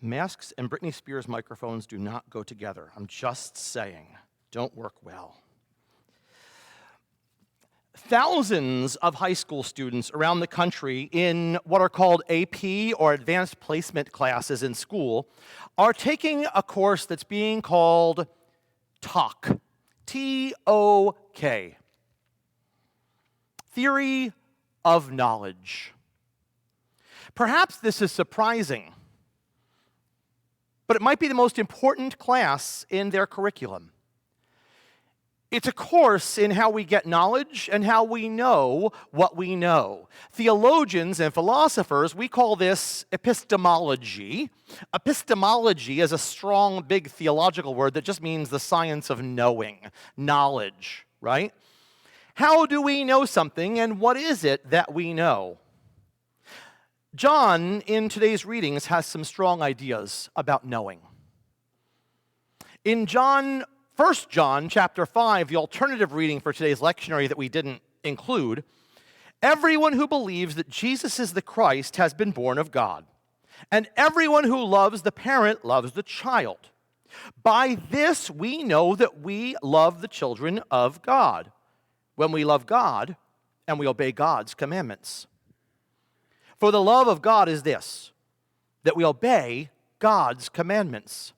Masks and Britney Spears microphones do not go together. I'm just saying. Don't work well. Thousands of high school students around the country in what are called AP or advanced placement classes in school are taking a course that's being called T.O.K. T.O.K. Theory of Knowledge. Perhaps this is surprising, but it might be the most important class in their curriculum. It's a course in how we get knowledge and how we know what we know. Theologians and philosophers, we call this epistemology. Epistemology is a strong, big theological word that just means the science of knowing, knowledge, right? How do we know something, and what is it that we know? John, in today's readings, has some strong ideas about knowing. In 1 John chapter 5, the alternative reading for today's lectionary that we didn't include, everyone who believes that Jesus is the Christ has been born of God, and everyone who loves the parent loves the child. By this we know that we love the children of God, when we love God and we obey God's commandments. For the love of God is this, that we obey God's commandments.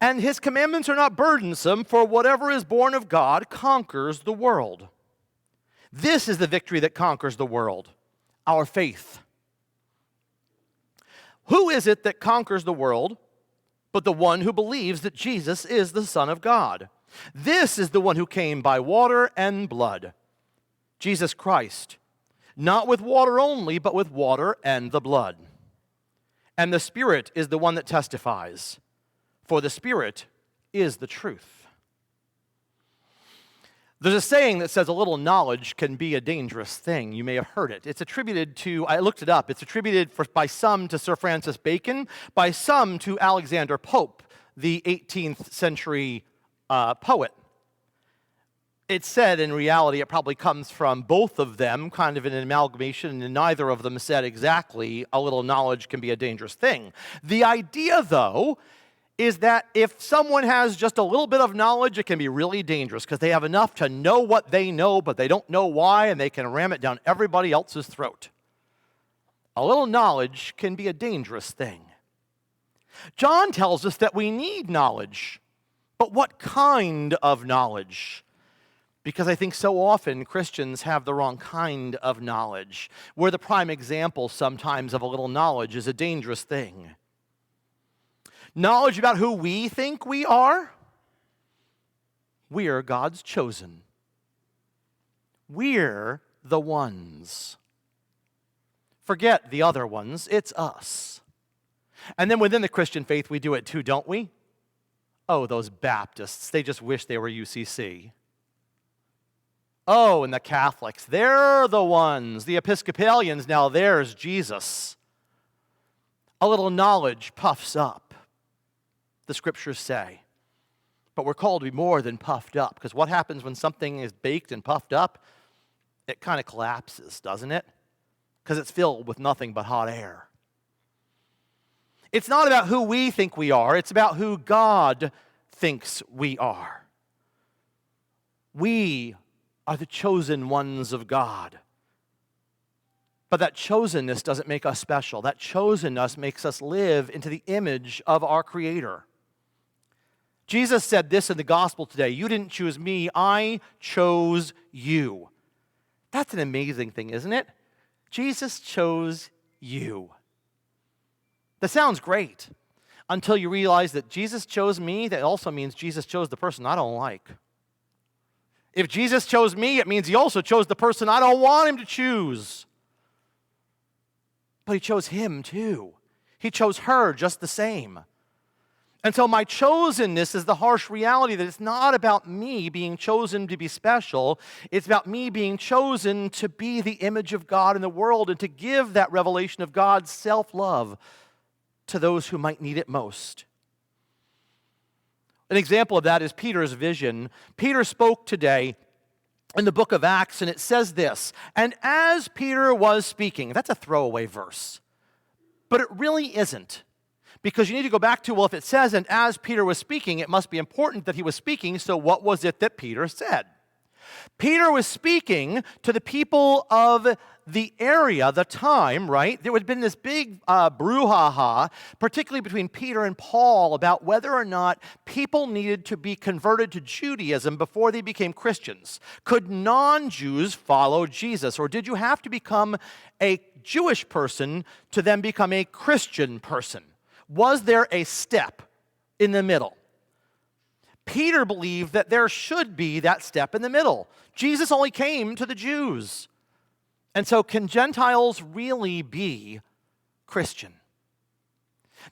And his commandments are not burdensome, for whatever is born of God conquers the world. This is the victory that conquers the world, our faith. Who is it that conquers the world but the one who believes that Jesus is the Son of God? This is the one who came by water and blood, Jesus Christ, not with water only, but with water and the blood. And the Spirit is the one that testifies, for the Spirit is the truth. There's a saying that says a little knowledge can be a dangerous thing. You may have heard it. It's attributed to, I looked it up, it's attributed by some to Sir Francis Bacon, by some to Alexander Pope, the 18th century poet. It's said in reality it probably comes from both of them, kind of an amalgamation, and neither of them said exactly a little knowledge can be a dangerous thing. The idea, though, is that if someone has just a little bit of knowledge, it can be really dangerous because they have enough to know what they know, but they don't know why, and they can ram it down everybody else's throat. A little knowledge can be a dangerous thing. John tells us that we need knowledge, but what kind of knowledge? Because I think so often Christians have the wrong kind of knowledge. We're the prime example sometimes of a little knowledge is a dangerous thing. Knowledge about who we think we are? We're God's chosen. We're the ones. Forget the other ones, it's us. And then within the Christian faith, we do it too, don't we? Oh, those Baptists, they just wish they were UCC. Oh, and the Catholics, they're the ones. The Episcopalians, now there's Jesus. A little knowledge puffs up, the scriptures say. But we're called to be more than puffed up, because what happens when something is baked and puffed up? It kind of collapses, doesn't it? Because it's filled with nothing but hot air. It's not about who we think we are, it's about who God thinks we are. We are the chosen ones of God. But that chosenness doesn't make us special. That chosenness makes us live into the image of our Creator. Jesus said this in the gospel today, "You didn't choose me, I chose you." That's an amazing thing, isn't it? Jesus chose you. That sounds great until you realize that Jesus chose me. That also means Jesus chose the person I don't like. If Jesus chose me, it means he also chose the person I don't want him to choose. But he chose him too. He chose her just the same. And so my chosenness is the harsh reality that it's not about me being chosen to be special. It's about me being chosen to be the image of God in the world and to give that revelation of God's self-love to those who might need it most. An example of that is Peter's vision. Peter spoke today in the book of Acts, and it says this, "And as Peter was speaking," that's a throwaway verse, but it really isn't. Because you need to go back to, well, if it says, and as Peter was speaking, it must be important that he was speaking, so what was it that Peter said? Peter was speaking to the people of the area, the time, right? There had been this big brouhaha, particularly between Peter and Paul, about whether or not people needed to be converted to Judaism before they became Christians. Could non-Jews follow Jesus? Or did you have to become a Jewish person to then become a Christian person? Was there a step in the middle? Peter believed that there should be that step in the middle. Jesus only came to the Jews. And so can Gentiles really be Christian?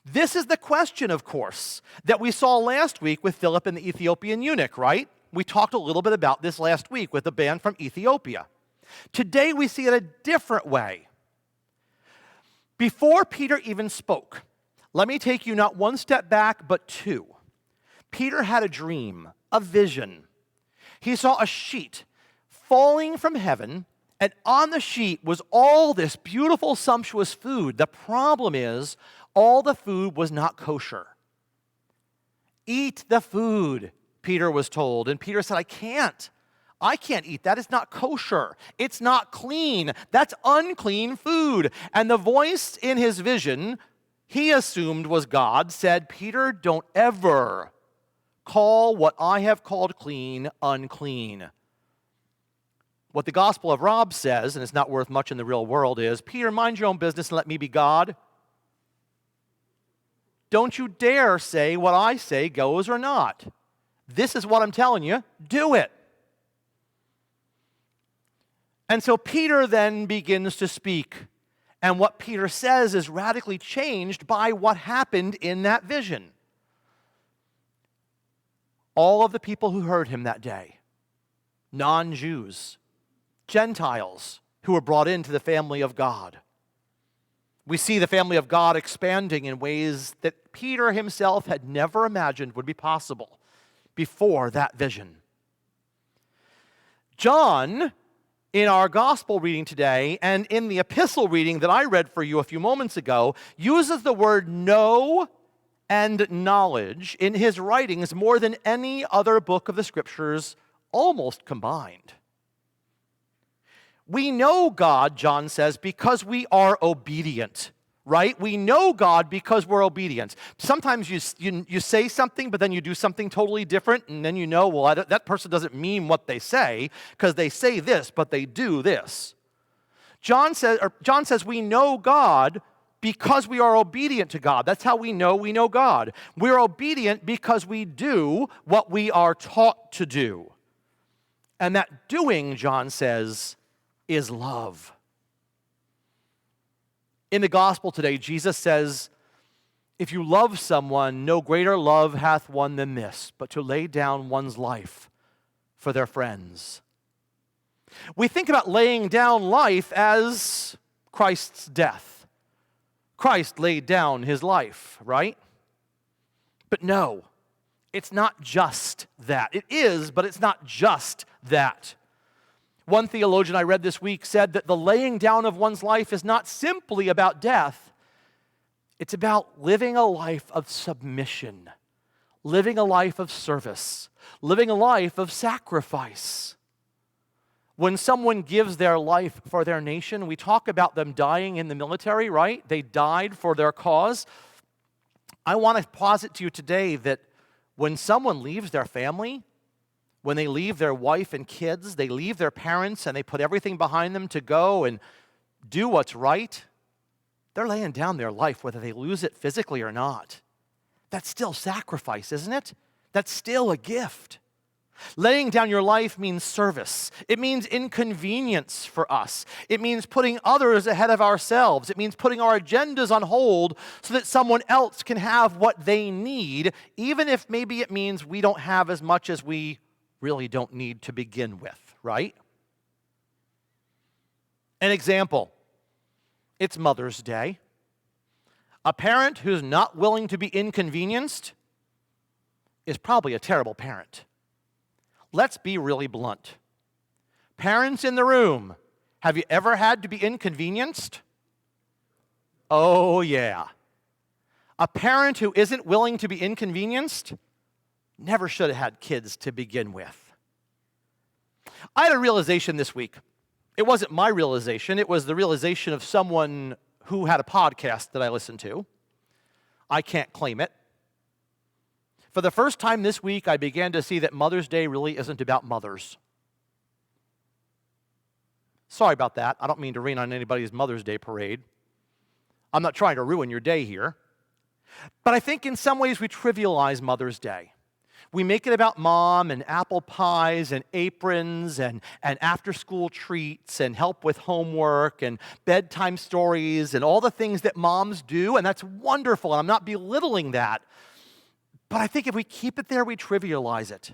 This is the question, of course, that we saw last week with Philip and the Ethiopian eunuch, right? We talked a little bit about this last week with the band from Ethiopia. Today we see it a different way. Before Peter even spoke, let me take you not one step back, but two. Peter had a dream, a vision. He saw a sheet falling from heaven, and on the sheet was all this beautiful, sumptuous food. The problem is, all the food was not kosher. Eat the food, Peter was told. And Peter said, I can't eat that. It's not kosher. It's not clean. That's unclean food. And the voice in his vision, he assumed was God, said, Peter, don't ever call what I have called clean unclean. What the Gospel of Rob says, and it's not worth much in the real world, is, Peter, mind your own business and let me be God. Don't you dare say what I say goes or not. This is what I'm telling you. Do it. And so Peter then begins to speak. And what Peter says is radically changed by what happened in that vision. All of the people who heard him that day, non-Jews, Gentiles who were brought into the family of God. We see the family of God expanding in ways that Peter himself had never imagined would be possible before that vision. John, in our gospel reading today, and in the epistle reading that I read for you a few moments ago, uses the word know and knowledge in his writings more than any other book of the Scriptures almost combined. We know God, John says, because we are obedient, right? We know God because we're obedient. Sometimes you say something, but then you do something totally different, and then you know, well, that person doesn't mean what they say, because they say this, but they do this. John says we know God because we are obedient to God. That's how we know God. We're obedient because we do what we are taught to do. And that doing, John says, is love. In the gospel today, Jesus says, if you love someone, no greater love hath one than this, but to lay down one's life for their friends. We think about laying down life as Christ's death. Christ laid down his life, right? But no, it's not just that. It is, but it's not just that. One theologian I read this week said that the laying down of one's life is not simply about death. It's about living a life of submission, living a life of service, living a life of sacrifice. When someone gives their life for their nation, we talk about them dying in the military, right? They died for their cause. I want to posit to you today that when someone leaves their family, when they leave their wife and kids, they leave their parents and they put everything behind them to go and do what's right, they're laying down their life whether they lose it physically or not. That's still sacrifice, isn't it? That's still a gift. Laying down your life means service. It means inconvenience for us. It means putting others ahead of ourselves. It means putting our agendas on hold so that someone else can have what they need, even if maybe it means we don't have as much as we really don't need to begin with, right? An example, it's Mother's Day. A parent who's not willing to be inconvenienced is probably a terrible parent. Let's be really blunt. Parents in the room, have you ever had to be inconvenienced? Oh, yeah. A parent who isn't willing to be inconvenienced never should have had kids to begin with. I had a realization this week. It wasn't my realization. It was the realization of someone who had a podcast that I listened to. I can't claim it. For the first time this week, I began to see that Mother's Day really isn't about mothers. Sorry about that. I don't mean to rain on anybody's Mother's Day parade. I'm not trying to ruin your day here. But I think in some ways we trivialize Mother's Day. We make it about mom and apple pies and aprons and after-school treats and help with homework and bedtime stories and all the things that moms do, and that's wonderful, and I'm not belittling that. But I think if we keep it there, we trivialize it.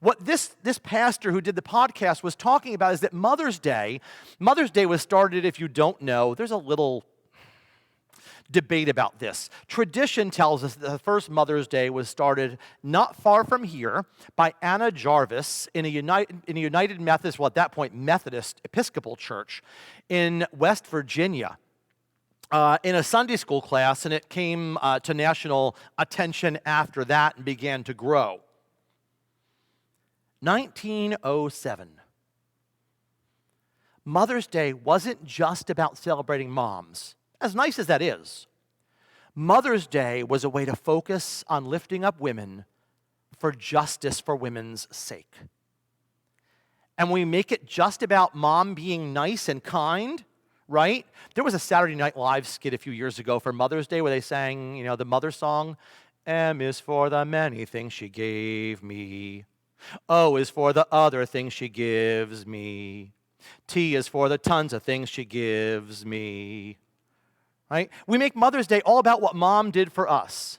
What this pastor who did the podcast was talking about is that Mother's Day was started, if you don't know, there's a little debate about this. Tradition tells us that the first Mother's Day was started not far from here by Anna Jarvis in a United Methodist, well at that point Methodist Episcopal Church in West Virginia. In a Sunday school class, and it came to national attention after that and began to grow. 1907. Mother's Day wasn't just about celebrating moms, as nice as that is. Mother's Day was a way to focus on lifting up women for justice for women's sake. And we make it just about mom being nice and kind, right? There was a Saturday Night Live skit a few years ago for Mother's Day where they sang, the mother song, M is for the many things she gave me. O is for the other things she gives me. T is for the tons of things she gives me. Right? We make Mother's Day all about what mom did for us.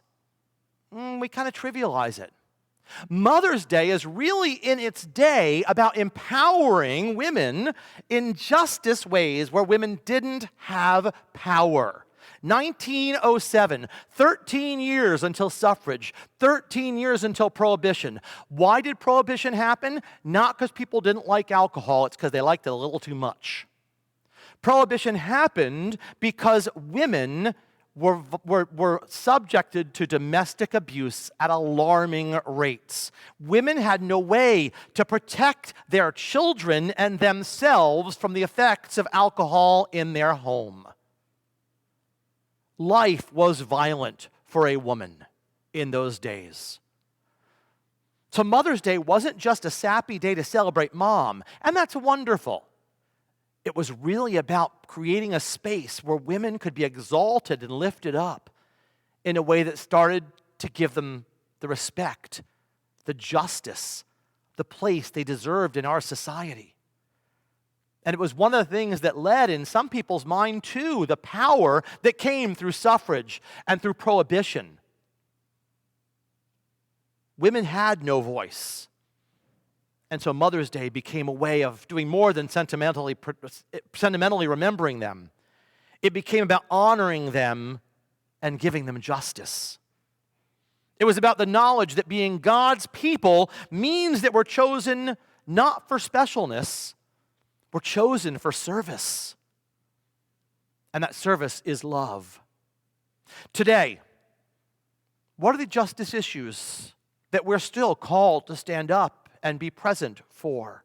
We kind of trivialize it. Mother's Day is really in its day about empowering women in justice ways where women didn't have power. 1907, 13 years until suffrage, 13 years until Prohibition. Why did Prohibition happen? Not because people didn't like alcohol, it's because they liked it a little too much. Prohibition happened because women were subjected to domestic abuse at alarming rates. Women had no way to protect their children and themselves from the effects of alcohol in their home. Life was violent for a woman in those days. So Mother's Day wasn't just a sappy day to celebrate mom, and that's wonderful. It was really about creating a space where women could be exalted and lifted up in a way that started to give them the respect, the justice, the place they deserved in our society. And it was one of the things that led in some people's mind to the power that came through suffrage and through Prohibition. Women had no voice. And so Mother's Day became a way of doing more than sentimentally remembering them. It became about honoring them and giving them justice. It was about the knowledge that being God's people means that we're chosen not for specialness, we're chosen for service. And that service is love. Today, what are the justice issues that we're still called to stand up and be present for?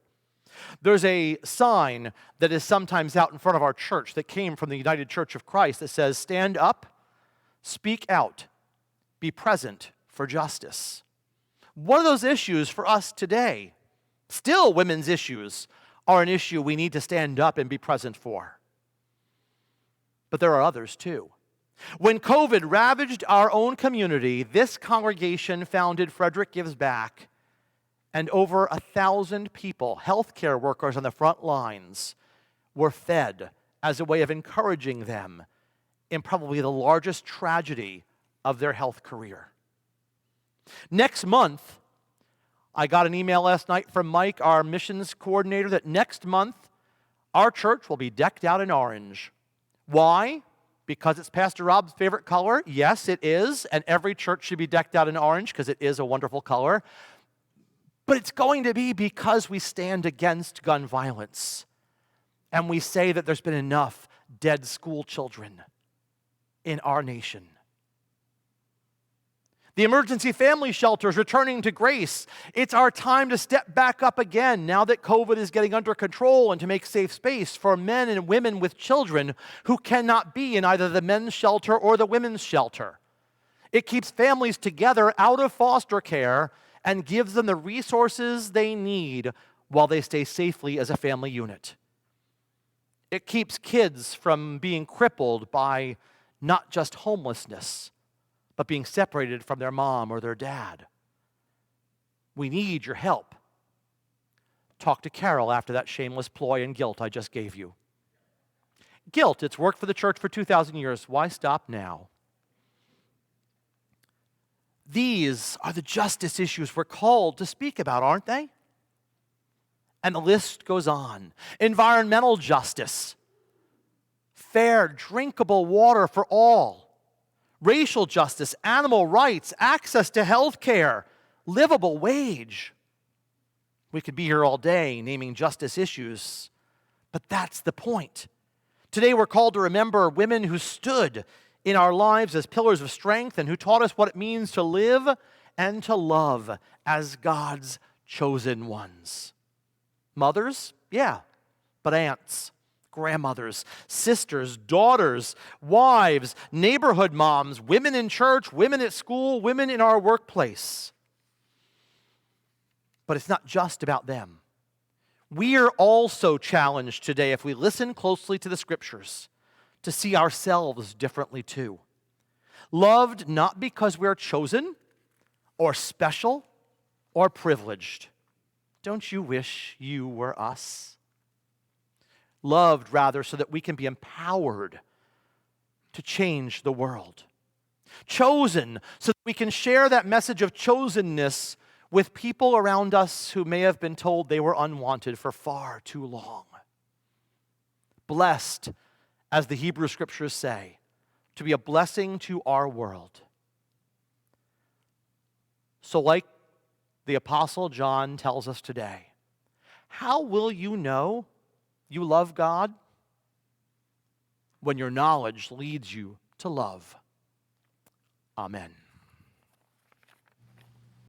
There's a sign that is sometimes out in front of our church that came from the United Church of Christ that says, stand up, speak out, be present for justice. One of those issues for us today, still women's issues, are an issue we need to stand up and be present for. But there are others too. When COVID ravaged our own community, this congregation founded Frederick Gives Back, and over 1,000 people, healthcare workers on the front lines, were fed as a way of encouraging them in probably the largest tragedy of their health career. Next month, I got an email last night from Mike, our missions coordinator, that next month our church will be decked out in orange. Why? Because it's Pastor Rob's favorite color? Yes, it is, and every church should be decked out in orange because it is a wonderful color. But it's going to be because we stand against gun violence, and we say that there's been enough dead school children in our nation. The emergency family shelters returning to grace. It's our time to step back up again now that COVID is getting under control and to make safe space for men and women with children who cannot be in either the men's shelter or the women's shelter. It keeps families together out of foster care and gives them the resources they need while they stay safely as a family unit. It keeps kids from being crippled by not just homelessness, but being separated from their mom or their dad. We need your help. Talk to Carol after that shameless ploy and guilt I just gave you. Guilt, it's worked for the church for 2,000 years. Why stop now? These are the justice issues we're called to speak about, aren't they? And the list goes on. Environmental justice, fair, drinkable water for all, racial justice, animal rights, access to health care, livable wage. We could be here all day naming justice issues, but that's the point. Today we're called to remember women who stood in our lives as pillars of strength and who taught us what it means to live and to love as God's chosen ones. Mothers? Yeah, but aunts, grandmothers, sisters, daughters, wives, neighborhood moms, women in church, women at school, women in our workplace. But it's not just about them. We are also challenged today, if we listen closely to the scriptures, to see ourselves differently too. Loved not because we're chosen or special or privileged. Don't you wish you were us? Loved, rather, so that we can be empowered to change the world. Chosen, so that we can share that message of chosenness with people around us who may have been told they were unwanted for far too long. Blessed, as the Hebrew Scriptures say, to be a blessing to our world. So like the Apostle John tells us today, how will you know you love God? When your knowledge leads you to love. Amen.